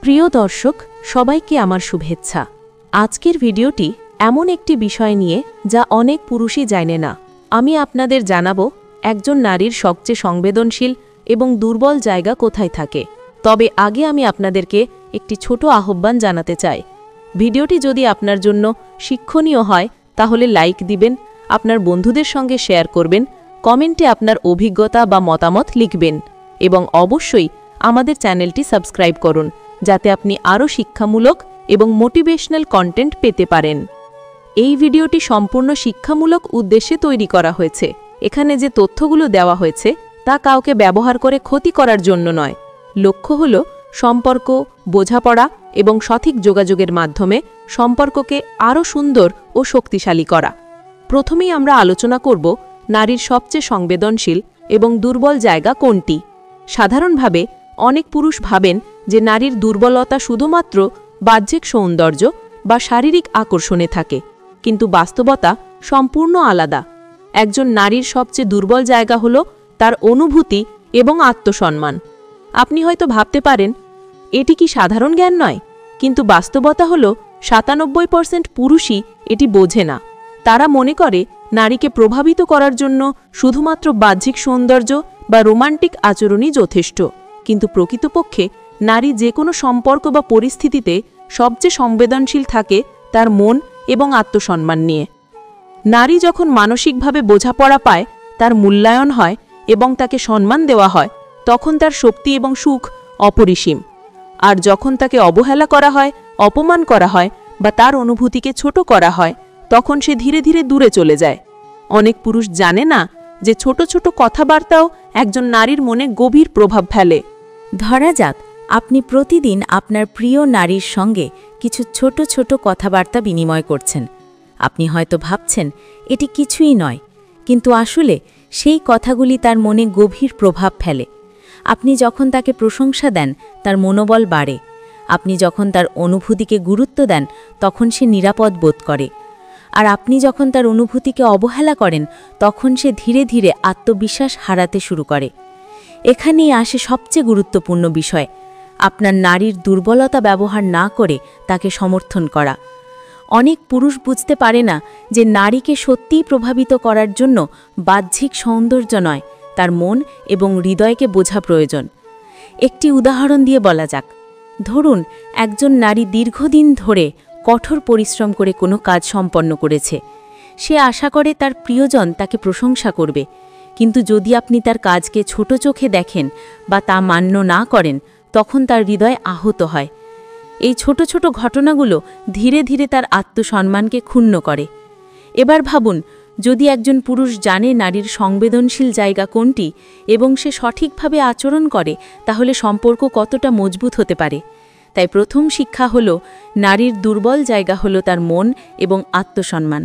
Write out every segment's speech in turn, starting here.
প্রিয় দর্শক, সবাইকে আমার শুভেচ্ছা। আজকের ভিডিওটি এমন একটি বিষয় নিয়ে যা অনেক পুরুষই জানে না। আমি আপনাদের জানাবো একজন নারীর সবচেয়ে সংবেদনশীল এবং দুর্বল জায়গা কোথায় থাকে। তবে আগে আমি আপনাদেরকে একটি ছোট আহ্বান জানাতে চাই। ভিডিওটি যদি আপনার জন্য শিক্ষণীয় হয় তাহলে লাইক দিবেন, আপনার বন্ধুদের সঙ্গে শেয়ার করবেন, কমেন্টে আপনার অভিজ্ঞতা বা মতামত লিখবেন এবং অবশ্যই আমাদের চ্যানেলটি সাবস্ক্রাইব করুন যাতে আপনি আরও শিক্ষামূলক এবং মোটিভেশনাল কন্টেন্ট পেতে পারেন। এই ভিডিওটি সম্পূর্ণ শিক্ষামূলক উদ্দেশ্যে তৈরি করা হয়েছে। এখানে যে তথ্যগুলো দেওয়া হয়েছে তা কাউকে ব্যবহার করে ক্ষতি করার জন্য নয়। লক্ষ্য হল সম্পর্ক, বোঝাপড়া এবং সঠিক যোগাযোগের মাধ্যমে সম্পর্ককে আরও সুন্দর ও শক্তিশালী করা। প্রথমেই আমরা আলোচনা করব নারীর সবচেয়ে সংবেদনশীল এবং দুর্বল জায়গা কোনটি। সাধারণভাবে অনেক পুরুষ ভাবেন যে নারীর দুর্বলতা শুধুমাত্র বাহ্যিক সৌন্দর্য বা শারীরিক আকর্ষণে থাকে, কিন্তু বাস্তবতা সম্পূর্ণ আলাদা। একজন নারীর সবচেয়ে দুর্বল জায়গা হল তার অনুভূতি এবং আত্মসম্মান। আপনি হয়তো ভাবতে পারেন, এটি কি সাধারণ জ্ঞান নয়? কিন্তু বাস্তবতা হল 97% পুরুষই এটি বোঝে না। তারা মনে করে নারীকে প্রভাবিত করার জন্য শুধুমাত্র বাহ্যিক সৌন্দর্য বা রোমান্টিক আচরণই যথেষ্ট। কিন্তু প্রকৃতপক্ষে নারী যে কোনো সম্পর্ক বা পরিস্থিতিতে সবচেয়ে সংবেদনশীল থাকে তার মন এবং আত্মসম্মান নিয়ে। নারী যখন মানসিকভাবে বোঝাপড়া পায়, তার মূল্যায়ন হয় এবং তাকে সম্মান দেওয়া হয়, তখন তার শক্তি এবং সুখ অপরিসীম। আর যখন তাকে অবহেলা করা হয়, অপমান করা হয় বা তার অনুভূতিকে ছোট করা হয়, তখন সে ধীরে ধীরে দূরে চলে যায়। অনেক পুরুষ জানে না যে ছোট ছোট কথাবার্তাও একজন নারীর মনে গভীর প্রভাব ফেলে। ধরা যাক, আপনি প্রতিদিন আপনার প্রিয় নারীর সঙ্গে কিছু ছোট ছোট কথাবার্তা বিনিময় করছেন। আপনি হয়তো ভাবছেন এটি কিছুই নয়, কিন্তু আসলে সেই কথাগুলি তার মনে গভীর প্রভাব ফেলে। আপনি যখন তাকে প্রশংসা দেন, তার মনোবল বাড়ে। আপনি যখন তার অনুভূতিকে গুরুত্ব দেন, তখন সে নিরাপদ বোধ করে। আর আপনি যখন তার অনুভূতিকে অবহেলা করেন, তখন সে ধীরে ধীরে আত্মবিশ্বাস হারাতে শুরু করে। এখানেই আসে সবচেয়ে গুরুত্বপূর্ণ বিষয়, আপনার নারীর দুর্বলতা ব্যবহার না করে তাকে সমর্থন করা। অনেক পুরুষ বুঝতে পারে না যে নারীকে সত্যিই প্রভাবিত করার জন্য বাহ্যিক সৌন্দর্য নয়, তার মন এবং হৃদয়কে বোঝা প্রয়োজন। একটি উদাহরণ দিয়ে বলা যাক, ধরুন একজন নারী দীর্ঘদিন ধরে কঠোর পরিশ্রম করে কোনো কাজ সম্পন্ন করেছে। সে আশা করে তার প্রিয়জন তাকে প্রশংসা করবে, কিন্তু যদি আপনি তার কাজকে ছোট চোখে দেখেন বা তা মান্য না করেন, তখন তার হৃদয় আহত হয়। এই ছোট ছোট ঘটনাগুলো ধীরে ধীরে তার আত্মসম্মানকে ক্ষুণ্ণ করে। এবার ভাবুন, যদি একজন পুরুষ জানে নারীর সংবেদনশীল জায়গা কোনটি এবং সে সঠিকভাবে আচরণ করে, তাহলে সম্পর্ক কতটা মজবুত হতে পারে। তাই প্রথম শিক্ষা হল, নারীর দুর্বল জায়গা হল তার মন এবং আত্মসম্মান,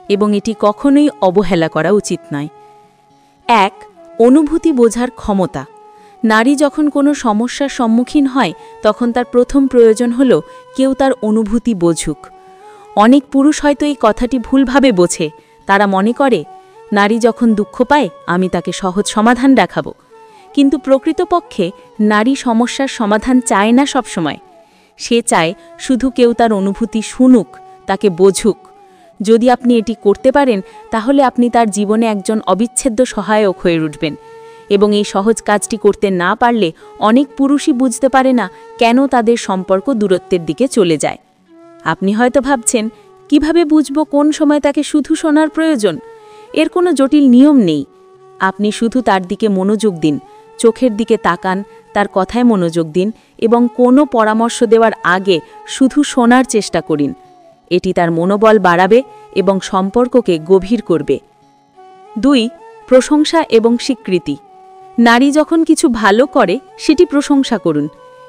এবং এটি কখনোই অবহেলা করা উচিত নয়। 1. অনুভূতি বোঝার ক্ষমতা। নারী যখন কোনো সমস্যার সম্মুখীন হয়, তখন তার প্রথম প্রয়োজন হল কেউ তার অনুভূতি বোঝুক। অনেক পুরুষ হয়তো এই কথাটি ভুলভাবে বোঝে। তারা মনে করে, নারী যখন দুঃখ পায় আমি তাকে সহজ সমাধান দেখাবো। কিন্তু প্রকৃতপক্ষে নারী সমস্যার সমাধান চায় না সবসময়। সে চায় শুধু কেউ তার অনুভূতি শুনুক, তাকে বোঝুক। যদি আপনি এটি করতে পারেন, তাহলে আপনি তার জীবনে একজন অবিচ্ছেদ্য সহায়ক হয়ে উঠবেন। এবং এই সহজ কাজটি করতে না পারলে অনেক পুরুষই বুঝতে পারে না কেন তাদের সম্পর্ক দূরত্বের দিকে চলে যায়। আপনি হয়তো ভাবছেন, কিভাবে বুঝব কোন সময় তাকে শুধু শোনার প্রয়োজন? এর কোনো জটিল নিয়ম নেই। আপনি শুধু তার দিকে মনোযোগ দিন, চোখের দিকে তাকান, তার কথায় মনোযোগ দিন এবং কোনো পরামর্শ দেওয়ার আগে শুধু শোনার চেষ্টা করুন। এটি তার মনোবল বাড়াবে এবং সম্পর্ককে গভীর করবে। 2. প্রশংসা এবং স্বীকৃতি। নারী যখন কিছু ভালো করে, সেটি প্রশংসা করুন।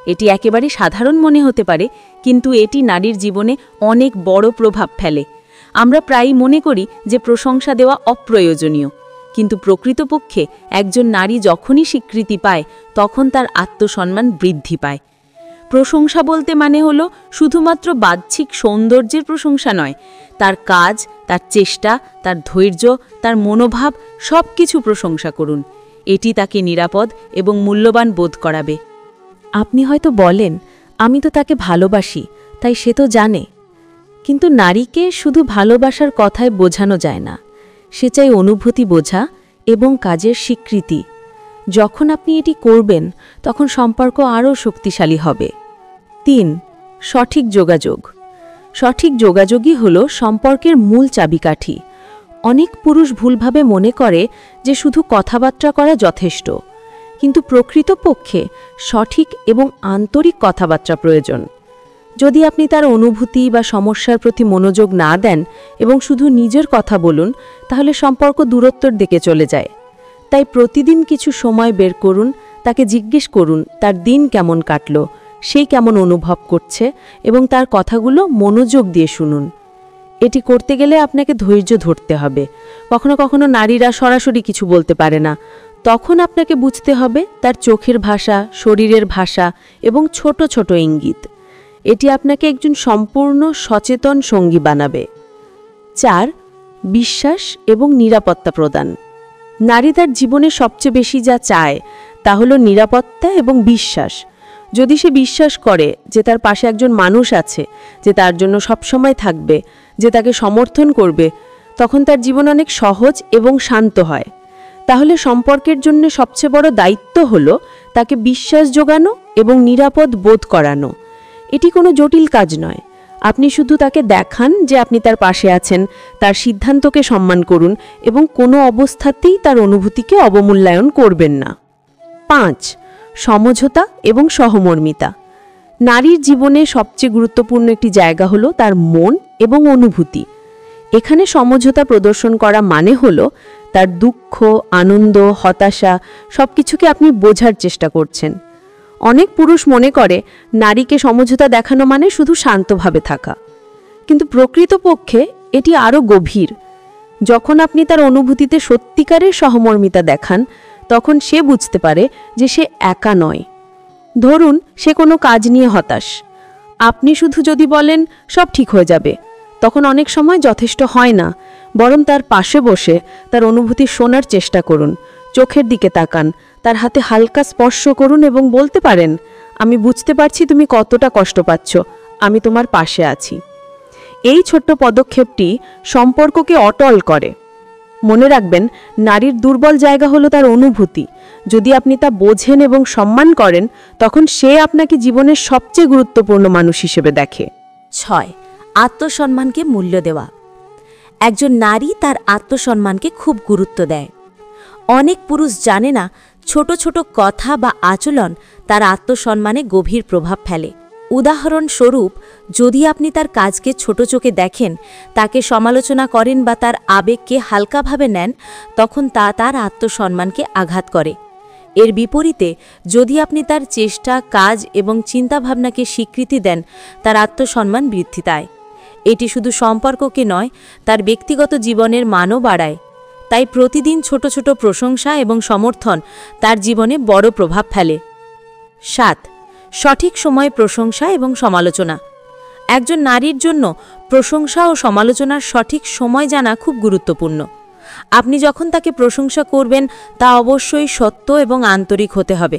এটি একেবারে সাধারণ মনে হতে পারে, কিন্তু এটি নারীর জীবনে অনেক বড় প্রভাব ফেলে। আমরা প্রায়ই মনে করি যে প্রশংসা দেওয়া অপ্রয়োজনীয়, কিন্তু প্রকৃতপক্ষে একজন নারী যখনই স্বীকৃতি পায়, তখন তার আত্মসম্মান বৃদ্ধি পায়। প্রশংসা বলতে মানে হলো শুধুমাত্র বাহ্যিক সৌন্দর্যের প্রশংসা নয়, তার কাজ, তার চেষ্টা, তার ধৈর্য, তার মনোভাব সব কিছু প্রশংসা করুন। এটি তাকে নিরাপদ এবং মূল্যবান বোধ করাবে। আপনি হয়তো বলেন, আমি তো তাকে ভালোবাসি, তাই সে তো জানে। কিন্তু নারীকে শুধু ভালোবাসার কথায় বোঝানো যায় না, সে চাই অনুভূতি বোঝা এবং কাজের স্বীকৃতি। যখন আপনি এটি করবেন তখন সম্পর্ক আরও শক্তিশালী হবে। 3. সঠিক যোগাযোগ। সঠিক যোগাযোগই হল সম্পর্কের মূল চাবিকাঠি। অনেক পুরুষ ভুলভাবে মনে করে যে শুধু কথাবার্তা করা যথেষ্ট, কিন্তু প্রকৃতপক্ষে সঠিক এবং আন্তরিক কথাবার্তা প্রয়োজন। যদি আপনি তার অনুভূতি বা সমস্যার প্রতি মনোযোগ না দেন এবং শুধু নিজের কথা বলুন, তাহলে সম্পর্ক দূরত্বের দিকে চলে যায়। তাই প্রতিদিন কিছু সময় বের করুন, তাকে জিজ্ঞেস করুন তার দিন কেমন কাটল, সে কেমন অনুভব করছে এবং তার কথাগুলো মনোযোগ দিয়ে শুনুন। এটি করতে গেলে আপনাকে ধৈর্য ধরতে হবে। কখনো কখনো নারীরা সরাসরি কিছু বলতে পারে না, তখন আপনাকে বুঝতে হবে তার চোখের ভাষা, শরীরের ভাষা এবং ছোট ছোট ইঙ্গিত। এটি আপনাকে একজন সম্পূর্ণ সচেতন সঙ্গী বানাবে। 4. বিশ্বাস এবং নিরাপত্তা প্রদান। নারী তার জীবনে সবচেয়ে বেশি যা চায় তা হল নিরাপত্তা এবং বিশ্বাস। যদি সে বিশ্বাস করে যে তার পাশে একজন মানুষ আছে, যে তার জন্য সবসময় থাকবে, যে তাকে সমর্থন করবে, তখন তার জীবন অনেক সহজ এবং শান্ত হয়। তাহলে সম্পর্কের জন্য সবচেয়ে বড় দায়িত্ব হল তাকে বিশ্বাস জোগানো এবং নিরাপদ বোধ করানো। এটি কোনো জটিল কাজ নয়। আপনি শুধু তাকে দেখান যে আপনি তার পাশে আছেন, তার সিদ্ধান্তকে সম্মান করুন এবং কোনো অবস্থাতেই তার অনুভূতিকে অবমূল্যায়ন করবেন না। 5. সমঝোতা এবং সহমর্মিতা। নারীর জীবনে সবচেয়ে গুরুত্বপূর্ণ একটি জায়গা হলো তার মন এবং অনুভূতি। এখানে সমঝোতা প্রদর্শন করা মানে হলো তার দুঃখ, আনন্দ, হতাশা সবকিছুকে আপনি বোঝার চেষ্টা করছেন। অনেক পুরুষ মনে করে নারীকে সমঝোতা দেখানো মানে শুধু শান্তভাবে থাকা, কিন্তু প্রকৃতপক্ষে এটি আরও গভীর। যখন আপনি তার অনুভূতিতে সত্যিকারের সহমর্মিতা দেখান, তখন সে বুঝতে পারে যে সে একা নয়। ধরুন সে কোনো কাজ নিয়ে হতাশ, আপনি শুধু যদি বলেন সব ঠিক হয়ে যাবে, তখন অনেক সময় যথেষ্ট হয় না। বরং তার পাশে বসে তার অনুভূতি শোনার চেষ্টা করুন, চোখের দিকে তাকান, তার হাতে হালকা স্পর্শ করুন এবং বলতে পারেন, আমি বুঝতে পারছি তুমি কতটা কষ্ট পাচ্ছ, আমি তোমার পাশে আছি। এই ছোট্ট পদক্ষেপটি সম্পর্ককে অটল করে। মনে রাখবেন, নারীর দুর্বল জায়গা হলো তার অনুভূতি। যদি আপনি তা বোঝেন এবং সম্মান করেন, তখন সে আপনাকে জীবনের সবচেয়ে গুরুত্বপূর্ণ মানুষ হিসেবে দেখে। 6. আত্মসম্মানকে মূল্য দেওয়া। একজন নারী তার আত্মসম্মানকে খুব গুরুত্ব দেয়। অনেক পুরুষ জানে না ছোট ছোট কথা বা আচরণ তার আত্মসম্মানে গভীর প্রভাব ফেলে। উদাহরণস্বরূপ, যদি আপনি তার কাজকে ছোট চোখে দেখেন, তাকে সমালোচনা করেন বা তার আবেগকে হালকাভাবে নেন, তখন তা তার আত্মসম্মানকে আঘাত করে। এর বিপরীতে, যদি আপনি তার চেষ্টা, কাজ এবং চিন্তাভাবনাকে স্বীকৃতি দেন, তার আত্মসম্মান বৃদ্ধি পায়। এটি শুধু সম্পর্ককে নয়, তার ব্যক্তিগত জীবনের মানও বাড়ায়। তাই প্রতিদিন ছোট ছোট প্রশংসা এবং সমর্থন তার জীবনে বড় প্রভাব ফেলে। 7. সঠিক সময়ে প্রশংসা এবং সমালোচনা। একজন নারীর জন্য প্রশংসা ও সমালোচনার সঠিক সময় জানা খুব গুরুত্বপূর্ণ। আপনি যখন তাকে প্রশংসা করবেন, তা অবশ্যই সত্য এবং আন্তরিক হতে হবে।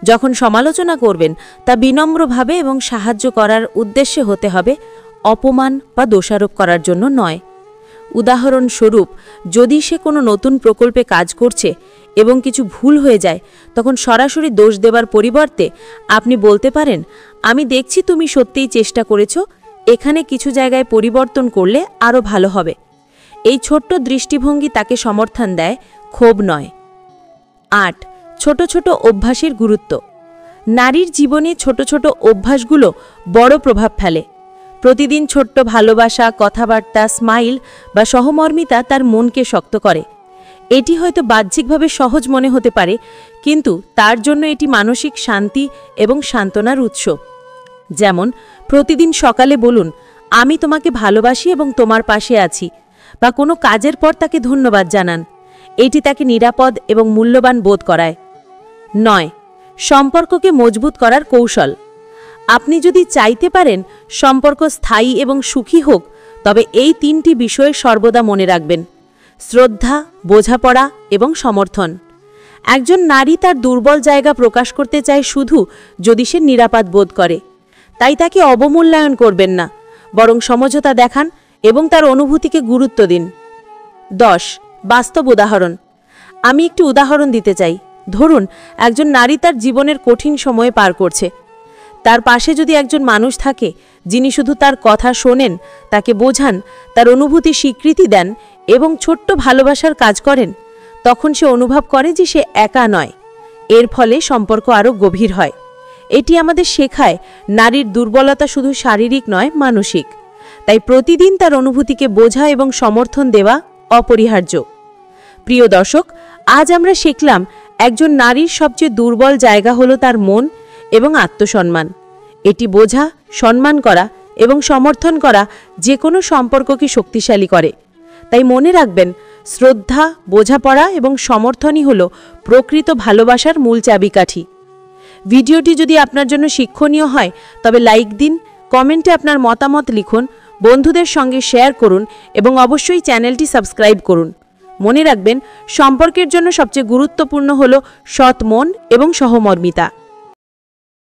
যখন সমালোচনা করবেন, তা বিনম্রভাবে এবং সাহায্য করার উদ্দেশ্যে হতে হবে, অপমান বা দোষারোপ করার জন্য নয়। উদাহরণস্বরূপ, যদি সে কোনো নতুন প্রকল্পে কাজ করছে এবং কিছু ভুল হয়ে যায়, তখন সরাসরি দোষ দেবার পরিবর্তে আপনি বলতে পারেন, আমি দেখছি তুমি সত্যিই চেষ্টা করেছ, এখানে কিছু জায়গায় পরিবর্তন করলে আরও ভালো হবে। এই ছোট্ট দৃষ্টিভঙ্গি তাকে সমর্থন দেয়, ক্ষোভ নয়। 8. ছোট ছোট অভ্যাসের গুরুত্ব। নারীর জীবনে ছোট ছোট অভ্যাসগুলো বড় প্রভাব ফেলে। প্রতিদিন ছোট্ট ভালোবাসা, কথাবার্তা, স্মাইল বা সহমর্মিতা তার মনকে শক্ত করে। এটি হয়তো বাহ্যিকভাবে সহজ মনে হতে পারে, কিন্তু তার জন্য এটি মানসিক শান্তি এবং সান্ত্বনার উৎস। যেমন, প্রতিদিন সকালে বলুন, আমি তোমাকে ভালোবাসি এবং তোমার পাশে আছি, বা কোনো কাজের পর তাকে ধন্যবাদ জানান। এটি তাকে নিরাপদ এবং মূল্যবান বোধ করায়। 9. সম্পর্ককে মজবুত করার কৌশল। আপনি যদি চাইতে পারেন সম্পর্ক স্থায়ী এবং সুখী হোক, তবে এই 3টি বিষয় সর্বদা মনে রাখবেন: শ্রদ্ধা, বোঝাপড়া এবং সমর্থন। একজন নারী তার দুর্বল জায়গা প্রকাশ করতে চায় শুধু যদি সে নিরাপদ বোধ করে। তাই তাকে অবমূল্যায়ন করবেন না, বরং সমঝোতা দেখান এবং তার অনুভূতিকে গুরুত্ব দিন। 10. বাস্তব উদাহরণ। আমি একটি উদাহরণ দিতে চাই। ধরুন একজন নারী তার জীবনের কঠিন সময়ে পার করছে। তার পাশে যদি একজন মানুষ থাকে যিনি শুধু তার কথা শোনেন, তাকে বোঝান, তার অনুভূতি স্বীকৃতি দেন এবং ছোট্ট ভালোবাসার কাজ করেন, তখন সে অনুভব করে যে সে একা নয়। এর ফলে সম্পর্ক আরও গভীর হয়। এটি আমাদের শেখায় নারীর দুর্বলতা শুধু শারীরিক নয়, মানসিক। তাই প্রতিদিন তার অনুভূতিকে বোঝা এবং সমর্থন দেওয়া অপরিহার্য। প্রিয় দর্শক, আজ আমরা শিখলাম একজন নারীর সবচেয়ে দুর্বল জায়গা হলো তার মন এবং আত্মসম্মান। এটি বোঝা, সম্মান করা এবং সমর্থন করা যে কোনো সম্পর্ককে শক্তিশালী করে। তাই মনে রাখবেন, শ্রদ্ধা, বোঝাপড়া এবং সমর্থনই হলো প্রকৃত ভালোবাসার মূল চাবিকাঠি। ভিডিওটি যদি আপনার জন্য শিক্ষণীয় হয় তবে লাইক দিন, কমেন্টে আপনার মতামত লিখুন, বন্ধুদের সঙ্গে শেয়ার করুন এবং অবশ্যই চ্যানেলটি সাবস্ক্রাইব করুন। মনে রাখবেন, সম্পর্কের জন্য সবচেয়ে গুরুত্বপূর্ণ হলো সৎ মন এবং সহমর্মিতা।